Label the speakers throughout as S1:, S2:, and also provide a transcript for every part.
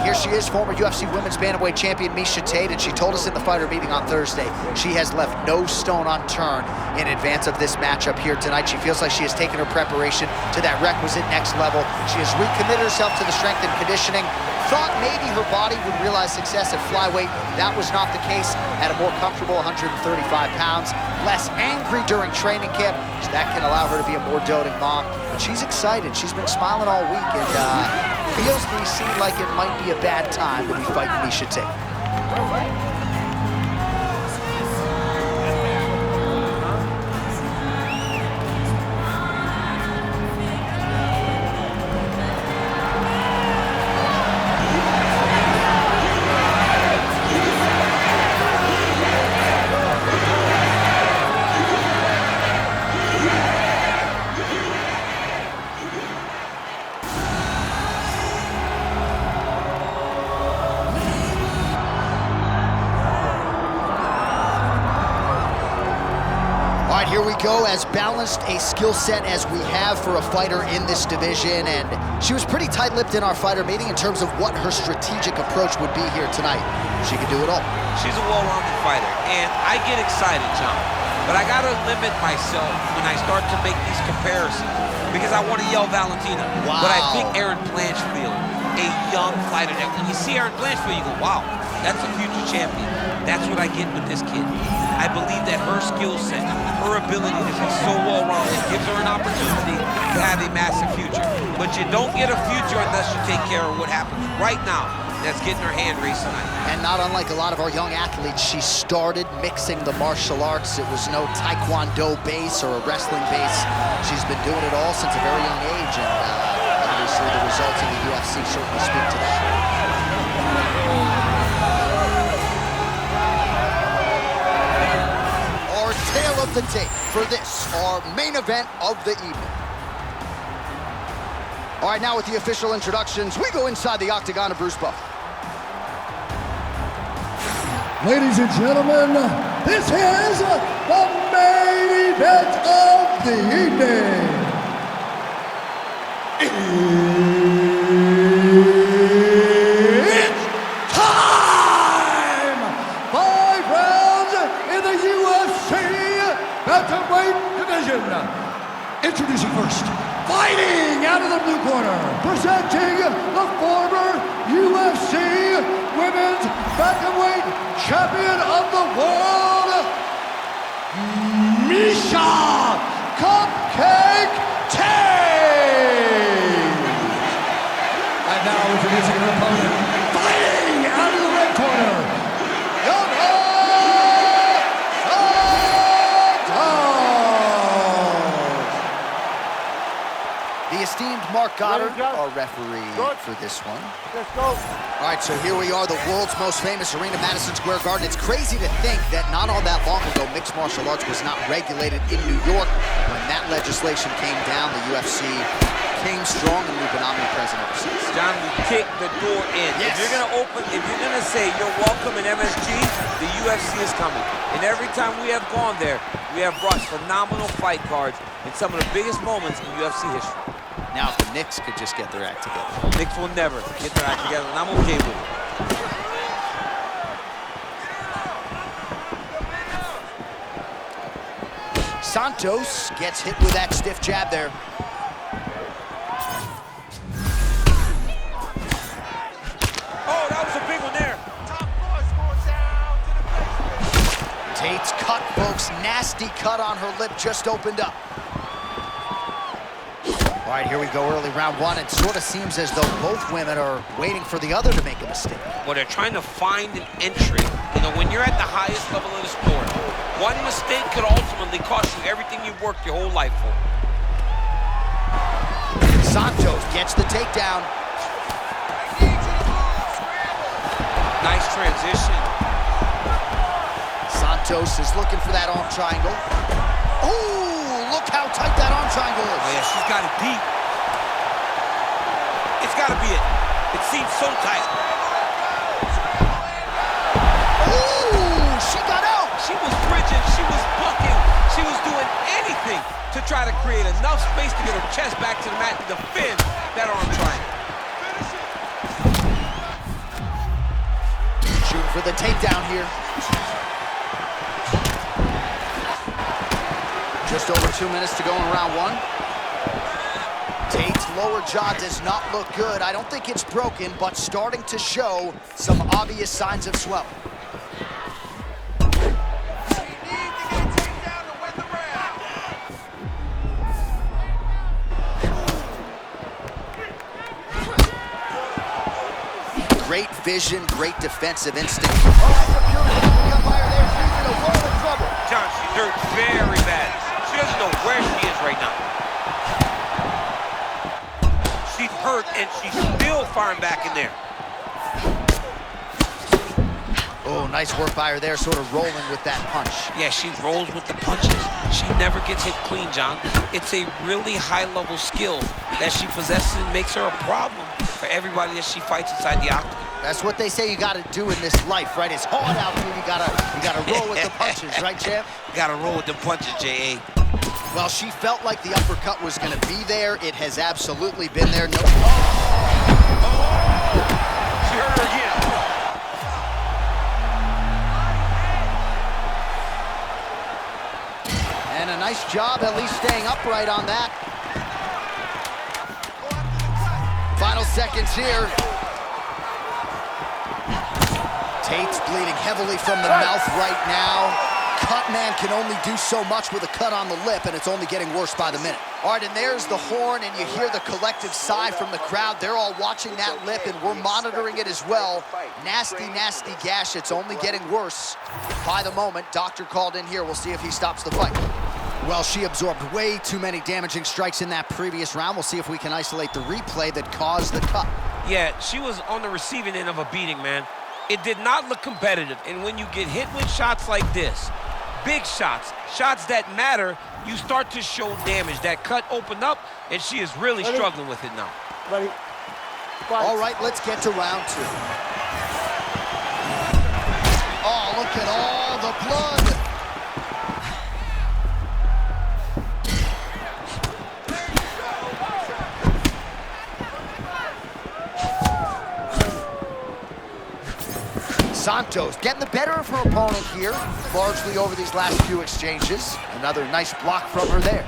S1: here she is, former UFC Women's Bantamweight Champion Miesha Tate, and she told us in the fighter meeting on Thursday she has left no stone unturned in advance of this matchup here tonight. She feels like she has taken her preparation to that requisite next level. She has recommitted herself to the strength and conditioning. Thought maybe her body would realize success at flyweight. That was not the case. At a more comfortable 135 pounds, less angry during training camp, so that can allow her to be a more doting mom. But she's excited. She's been smiling all week, and feels to seem like it might be a bad time to be fighting Miesha Tate. All right, here we go. As balanced a skill set as we have for a fighter in this division, and she was pretty tight-lipped in our fighter meeting in terms of what her strategic approach would be here tonight. She could do it all.
S2: She's a well-rounded fighter, and I get excited, John, but I gotta limit myself when I start to make these comparisons because I want to yell Valentina.
S1: Wow.
S2: But I think Erin Blanchfield, a young fighter, that when you see Erin Blanchfield, you go, wow, that's a future champion. That's what I get with this kid. I believe that her skill set, her ability to be so well-rounded gives her an opportunity to have a massive future. But you don't get a future unless you take care of what happens right now. That's getting her hand raised tonight.
S1: And not unlike a lot of our young athletes, she started mixing the martial arts. It was no Taekwondo base or a wrestling base. She's been doing it all since a very young age, and obviously the results in the UFC certainly speak to that. Tale of the tape for this, our main event of the evening. All right, now with the official introductions, we go inside the octagon of Bruce Buff.
S3: Ladies and gentlemen, this is the main event of the evening. It's time! 5 rounds in the UFC Bantamweight division. Introducing first, fighting out of the blue corner, presenting the former UFC Women's Bantamweight Champion of the World, Miesha Cupcake Tate. And now introducing her opponent, fighting out of the red corner,
S1: the esteemed Mark Goddard, our referee for this one.
S4: Let's go.
S1: All right, so here we are, the world's most famous arena, Madison Square Garden. It's crazy to think that not all that long ago, mixed martial arts was not regulated in New York. When that legislation came down, the UFC came strong, and we've been omnipresent ever since.
S2: John, we kick the door in.
S1: Yes.
S2: If you're gonna say you're welcome in MSG, the UFC is coming. And every time we have gone there, we have brought phenomenal fight cards in some of the biggest moments in UFC history.
S1: Now, if the Knicks could just get their act together.
S2: Knicks will never get their act together, and I'm okay with it.
S1: Santos gets hit with that stiff jab there.
S2: Oh, that was a big one there.
S1: Tate's cut, folks. Nasty cut on her lip just opened up. All right, here we go, early round one. It sort of seems as though both women are waiting for the other to make a mistake.
S2: Well, they're trying to find an entry. You know, when you're at the highest level of the sport, one mistake could ultimately cost you everything you've worked your whole life for.
S1: Santos gets the takedown.
S2: Nice transition.
S1: Santos is looking for that arm triangle. Oh, look how tight that arm triangle is.
S2: Oh, yeah, she's got it deep. It's got to be it. It seems so tight.
S1: Oh, she got out.
S2: She was bridging, she was bucking, she was doing anything to try to create enough space to get her chest back to the mat and defend that arm triangle.
S1: for the takedown here. Just over 2 minutes to go in round one. Tate's lower jaw does not look good. I don't think it's broken, but starting to show some obvious signs of swelling. Great vision, great defensive instinct. Oh, that's a beautiful fire there. She's in a world of trouble.
S2: John, she's hurt very bad. She doesn't know where she is right now. She's hurt, and she's still firing back in there.
S1: Oh, nice work by her there, sort of rolling with that punch.
S2: Yeah, she rolls with the punches. She never gets hit clean, John. It's a really high-level skill that she possesses and makes her a problem for everybody that she fights inside the octagon.
S1: That's what they say you got to do in this life, right? It's hard out here. You gotta roll with the punches, right, champ?
S2: You gotta roll with the punches, J.A.
S1: Well, she felt like the uppercut was going to be there. It has absolutely been there. No.
S2: Oh! She hurt her again.
S1: And a nice job at least staying upright on that. Final seconds here. Tate's bleeding heavily from the mouth right now. Cut man can only do so much with a cut on the lip, and it's only getting worse by the minute. All right, and there's the horn, and you hear the collective sigh from the crowd. They're all watching that lip, and we're monitoring it as well. Nasty, nasty gash. It's only getting worse by the moment. Doctor called in here. We'll see if he stops the fight. Well, she absorbed way too many damaging strikes in that previous round. We'll see if we can isolate the replay that caused the cut.
S2: Yeah, she was on the receiving end of a beating, man. It did not look competitive, and when you get hit with shots like this, big shots, shots that matter, you start to show damage. That cut opened up, and she is really struggling with it now.
S3: Ready?
S1: All right, let's get to round two. Oh, look at all the blood. Santos getting the better of her opponent here, largely over these last few exchanges. Another nice block from her there.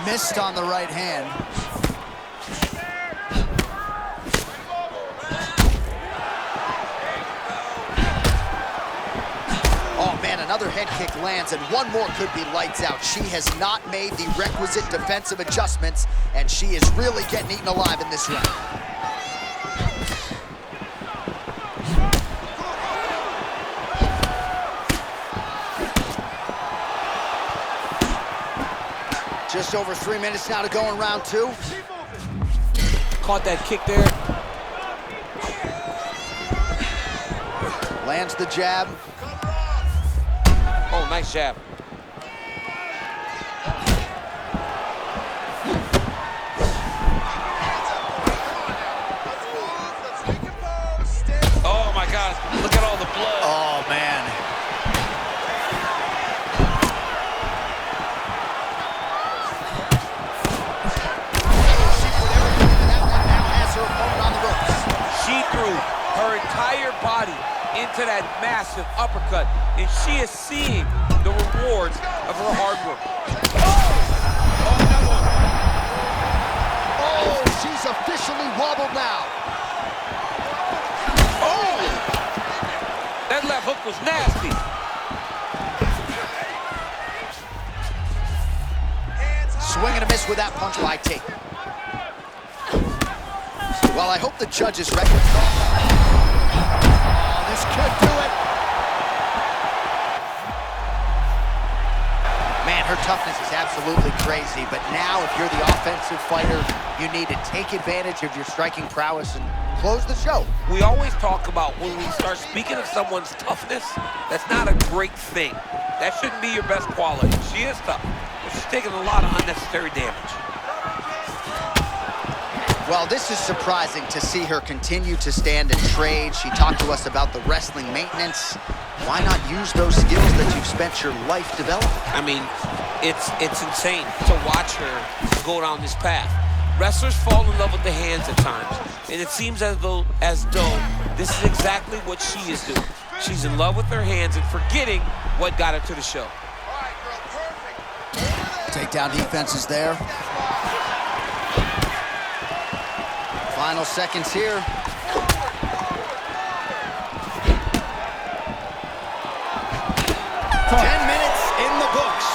S1: Missed on the right hand. Another head kick lands, and one more could be lights out. She has not made the requisite defensive adjustments, and she is really getting eaten alive in this round. Just over 3 minutes now to go in round two.
S2: Caught that kick there.
S1: Lands the jab.
S2: Oh, nice jab. Oh, my God. Look at all the blood.
S1: Oh, man. She put everything into that one, now has her opponent on the ropes.
S2: She threw her entire body into that massive uppercut, and she is seeing the rewards of her hard work. Oh, another one.
S1: Oh, she's officially wobbled now.
S2: Oh! That left hook was nasty.
S1: Swing and a miss with that punch by Tate. Well, I hope the judges recognize. This could do it. Man, her toughness is absolutely crazy, but now if you're the offensive fighter, you need to take advantage of your striking prowess and close the show.
S2: We always talk about when we start speaking of someone's toughness, that's not a great thing. That shouldn't be your best quality. She is tough, but she's taking a lot of unnecessary damage.
S1: Well, this is surprising to see her continue to stand and trade. She talked to us about the wrestling maintenance. Why not use those skills that you've spent your life developing?
S2: I mean, it's insane to watch her go down this path. Wrestlers fall in love with the hands at times, and it seems as though this is exactly what she is doing. She's in love with her hands and forgetting what got her to the show.
S1: Takedown defense is there. Final seconds here. 10 minutes in the books.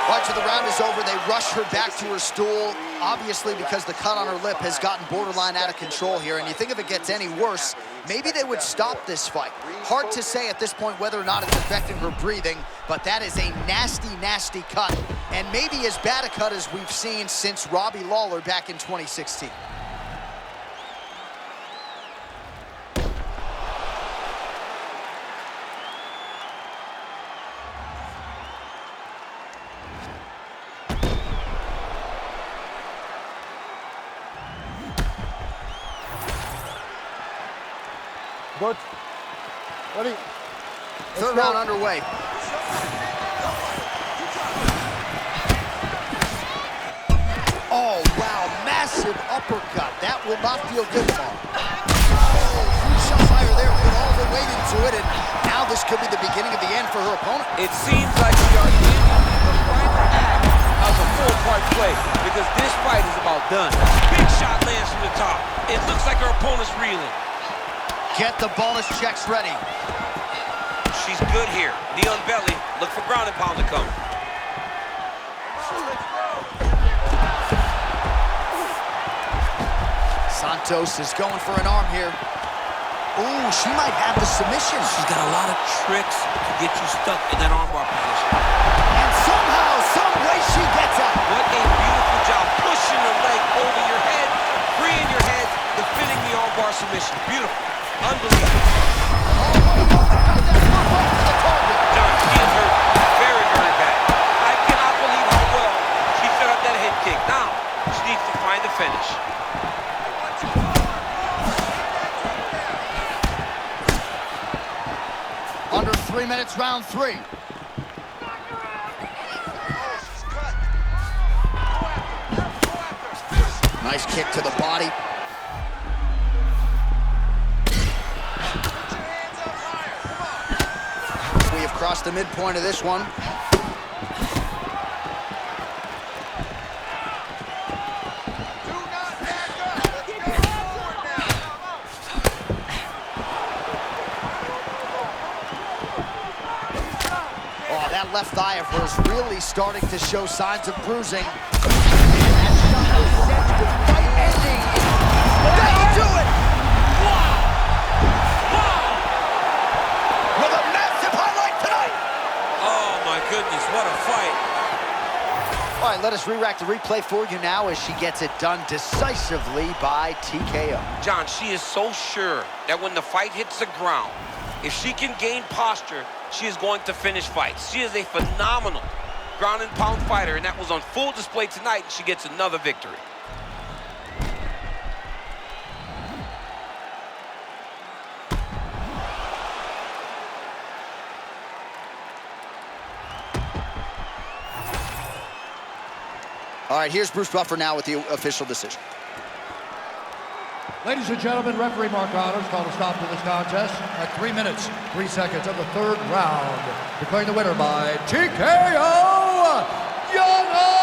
S1: Right, so the round is over. They rush her back to her stool, obviously because the cut on her lip has gotten borderline out of control here. And you think if it gets any worse, maybe they would stop this fight. Hard to say at this point whether or not it's affecting her breathing, but that is a nasty, nasty cut. And maybe as bad a cut as we've seen since Robbie Lawler back in 2016.
S3: Good. Ready?
S1: Third round underway. Oh, wow, massive uppercut. That will not feel good for him. Oh, shot fire there, put all the weight into it, and now this could be the beginning of the end for her opponent.
S2: It seems like we are in the final act of a four-part play because this fight is about done. Big shot lands from the top. It looks like her opponent's reeling.
S1: Get the bonus checks ready.
S2: She's good here. Knee on belly. Look for ground and pound to come.
S1: Santos is going for an arm here. Ooh, she might have the submission.
S2: She's got a lot of tricks to get you stuck in that armbar position.
S1: And somehow, some way she gets out.
S2: What a beautiful job. Pushing her leg over your head, freeing your head, defending the armbar submission. Beautiful. Unbelievable. John, she is hurt very, very bad. I cannot believe how well she set up that head kick. Now, she needs to find the finish.
S1: Under 3 minutes, round 3. Nice kick to the body. We have crossed the midpoint of this one. Oh, that left thigh of hers really starting to show signs of bruising. That shot was sent to fight ending. That'll do it! Wow! Wow! With a massive highlight tonight!
S2: Oh, my goodness, what a fight.
S1: All right, let us re-rack the replay for you now as she gets it done decisively by TKO.
S2: John, she is so sure that when the fight hits the ground, if she can gain posture, she is going to finish fights. She is a phenomenal ground and pound fighter, and that was on full display tonight. She gets another victory.
S1: All right, here's Bruce Buffer now with the official decision.
S3: Ladies and gentlemen, referee Mark Connors called a stop to this contest at 3 minutes, 3 seconds of the third round. Declaring the winner by TKO, Santos!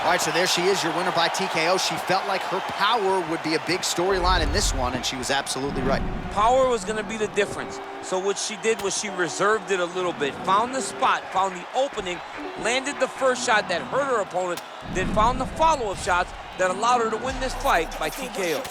S1: All right, so there she is, your winner by TKO. She felt like her power would be a big storyline in this one, and she was absolutely right.
S2: Power was going to be the difference. So what she did was she reserved it a little bit, found the spot, found the opening, landed the first shot that hurt her opponent, then found the follow-up shots that allowed her to win this fight by TKO.